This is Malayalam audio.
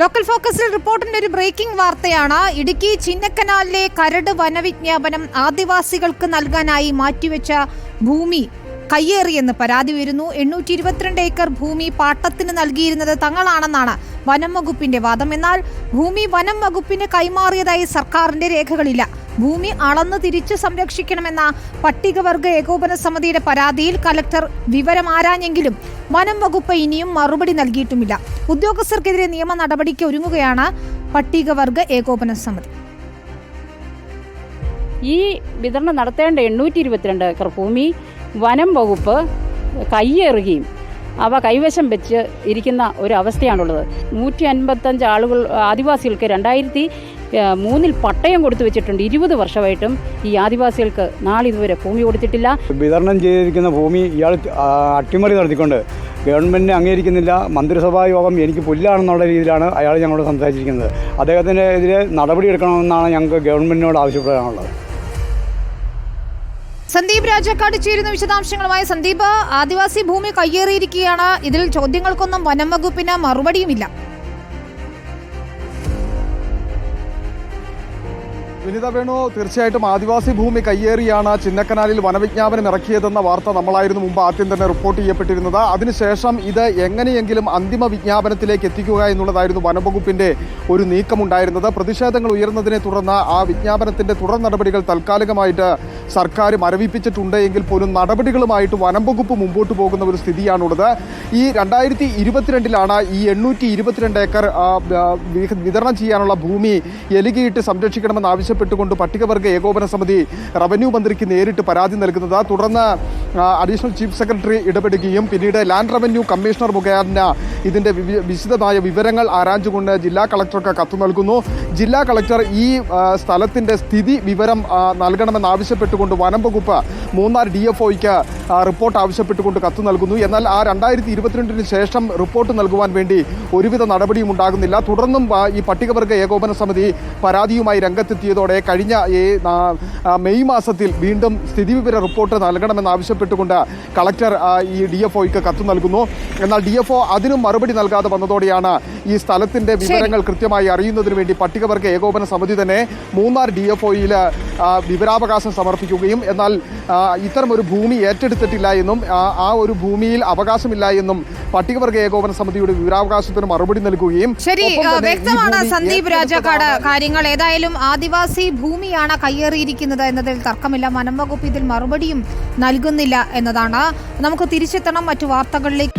ലോക്കൽ ഫോക്കസിൽ റിപ്പോർട്ടിന്റെ ഒരു ബ്രേക്കിംഗ് വാർത്തയാണ്. ഇടുക്കി ചിന്നക്കനാലിലെ കരട് വനവിജ്ഞാപനം ആദിവാസികൾക്ക് നൽകാനായി മാറ്റിവെച്ച ഭൂമി കയ്യേറിയെന്ന് പരാതി വരുന്നു. 822 ഏക്കർ ഭൂമി പാട്ടത്തിന് നൽകിയിരുന്നത് തങ്ങളാണെന്നാണ് വനം വകുപ്പിന്റെ വാദം. എന്നാൽ ഭൂമി വനം വകുപ്പിന് കൈമാറിയതായി സർക്കാരിന്റെ രേഖകളില്ല. ഭൂമി അളന്ന് തിരിച്ചു സംരക്ഷിക്കണമെന്ന പട്ടികവർഗ ഏകോപന സമിതിയുടെ പരാതിയിൽ കലക്ടർ വിവരം ആരാഞ്ഞെങ്കിലും വനം വകുപ്പ് ഇനിയും മറുപടി നൽകിയിട്ടുമില്ല. ഉദ്യോഗസ്ഥർക്കെതിരെ നിയമ നടപടിക്ക് ഒരുങ്ങുകയാണ് പട്ടികവർഗ ഏകോപന സമിതി. ഈ വിതരണം നടത്തേണ്ട 822 ഏക്കർ ഭൂമി വനം വകുപ്പ് കയ്യേറുകയും അവ കൈവശം വെച്ച് ഇരിക്കുന്ന ഒരു അവസ്ഥയാണുള്ളത്. 155 ആളുകൾ ആദിവാസികൾക്ക് 2003 പട്ടയം കൊടുത്തു വെച്ചിട്ടുണ്ട്. 20 വർഷമായിട്ടും ഈ ആദിവാസികൾക്ക് നാളിതുവരെ ഭൂമി കൊടുത്തിട്ടില്ല. വിതരണം ചെയ്തിരിക്കുന്ന ഭൂമി ഇയാൾ അട്ടിമറി നടത്തിക്കൊണ്ട് ഗവൺമെൻറ്റിനെ അംഗീകരിക്കുന്നില്ല. മന്ത്രിസഭാ യോഗം എനിക്ക് പുല്ലാണെന്നുള്ള രീതിയിലാണ് അയാൾ ഞങ്ങളോട് സംസാരിച്ചിരിക്കുന്നത്. അദ്ദേഹത്തിനെതിരെ നടപടിയെടുക്കണമെന്നാണ് ഞങ്ങൾക്ക് ഗവൺമെൻറ്റിനോട് ആവശ്യപ്പെടാനുള്ളത്. സന്ദീപ് രാജാക്കാട് ചേരുന്ന വിശദാംശങ്ങളുമായി. സന്ദീപ്, ആദിവാസി ഭൂമി കയ്യേറിയിരിക്കുകയാണ്. ഇതിൽ ചോദ്യങ്ങൾക്കൊന്നും വനം വകുപ്പിന് മറുപടിയുമില്ല. വിനിത വേണു, തീർച്ചയായിട്ടും ആദിവാസി ഭൂമി കയ്യേറിയാണ് ചിന്നക്കനാലിൽ വനവിജ്ഞാപനം ഇറക്കിയതെന്ന വാർത്ത നമ്മളായിരുന്നു മുമ്പ് ആദ്യം തന്നെ റിപ്പോർട്ട് ചെയ്യപ്പെട്ടിരുന്നത്. അതിനുശേഷം ഇത് എങ്ങനെയെങ്കിലും അന്തിമ വിജ്ഞാപനത്തിലേക്ക് എത്തിക്കുക എന്നുള്ളതായിരുന്നു വനംവകുപ്പിന്റെ ഒരു നീക്കമുണ്ടായിരുന്നത്. പ്രതിഷേധങ്ങൾ ഉയർന്നതിനെ തുടർന്ന് ആ വിജ്ഞാപനത്തിന്റെ തുടർ നടപടികൾ താൽക്കാലികമായിട്ട് സർക്കാർ മരവിപ്പിച്ചിട്ടുണ്ട് എങ്കിൽ പോലും നടപടികളുമായിട്ട് വനംവകുപ്പ് മുമ്പോട്ട് പോകുന്ന ഒരു സ്ഥിതിയാണുള്ളത്. ഈ 2022 ഈ 822 ഏക്കർ വിതരണം ചെയ്യാനുള്ള ഭൂമി എലികയിട്ട് സംരക്ഷിക്കണമെന്ന് ആവശ്യപ്പെട്ടുകൊണ്ട് പട്ടികവർഗ ഏകോപന സമിതി റവന്യൂ മന്ത്രിക്ക് നേരിട്ട് പരാതി നൽകുന്നത്. തുടർന്ന് അഡീഷണൽ ചീഫ് സെക്രട്ടറി ഇടപെടുകയും പിന്നീട് ലാൻഡ് റവന്യൂ കമ്മീഷണർ മുഖേന ഇതിന്റെ വിശദമായ വിവരങ്ങൾ ആരാഞ്ഞുകൊണ്ട് ജില്ലാ കളക്ടർക്ക് കത്ത് നൽകുന്നു. ജില്ലാ കളക്ടർ ഈ സ്ഥലത്തിന്റെ സ്ഥിതി വിവരം നൽകണമെന്ന് ആവശ്യപ്പെട്ടുകൊണ്ട് വനം വകുപ്പ് മൂന്നാർ DFOയ്ക്ക് റിപ്പോർട്ട് ആവശ്യപ്പെട്ടുകൊണ്ട് കത്ത് നൽകുന്നു. എന്നാൽ ആ 2022 ശേഷം റിപ്പോർട്ട് നൽകുവാൻ വേണ്ടി ഒരുവിധ നടപടിയും ഉണ്ടാകുന്നില്ല. തുടർന്നും ഈ പട്ടികവർഗ ഏകോപന സമിതി പരാതിയുമായി രംഗത്തെത്തിയതോടെ കഴിഞ്ഞ മെയ് മാസത്തിൽ വീണ്ടും സ്ഥിതിവിവര റിപ്പോർട്ട് നൽകണമെന്ന് ആവശ്യപ്പെട്ടുകൊണ്ട് കളക്ടർ ഈ DFOയ്ക്ക് കത്ത് നൽകുന്നു. എന്നാൽ DFO അതിനും മറുപടി നൽകാതെ വന്നതോടെയാണ് ഈ സ്ഥലത്തിന്റെ വിവരങ്ങൾ കൃത്യമായി അറിയുന്നതിന് വേണ്ടി പട്ടികവർഗ ഏകോപന സമിതി തന്നെ മൂന്നാർ DFOയിൽ വിവരാവകാശം സമർപ്പിക്കുകയും എന്നാൽ ഇത്തരം ഒരു ഭൂമി ഏറ്റെടുത്തിട്ടില്ല എന്നും ആ ഒരു ഭൂമിയിൽ അവകാശമില്ല എന്നും പട്ടികവർഗ ഏകോപന സമിതിയുടെ വിവരാവകാശത്തിന് മറുപടി നൽകുകയും. ശരി, വ്യക്തമാണ് സന്ദീപ് രാജാക്കാട് കാര്യങ്ങൾ. ഏതായാലും ആദിവാസി ഭൂമിയാണ് കയ്യേറിയിരിക്കുന്നത് എന്നതിൽ തർക്കമില്ല. വനം വകുപ്പ് ഇതിൽ മറുപടിയും നൽകുന്നില്ല എന്നതാണ്. നമുക്ക് തിരിച്ചെത്തണം മറ്റു വാർത്തകളിലേക്ക്.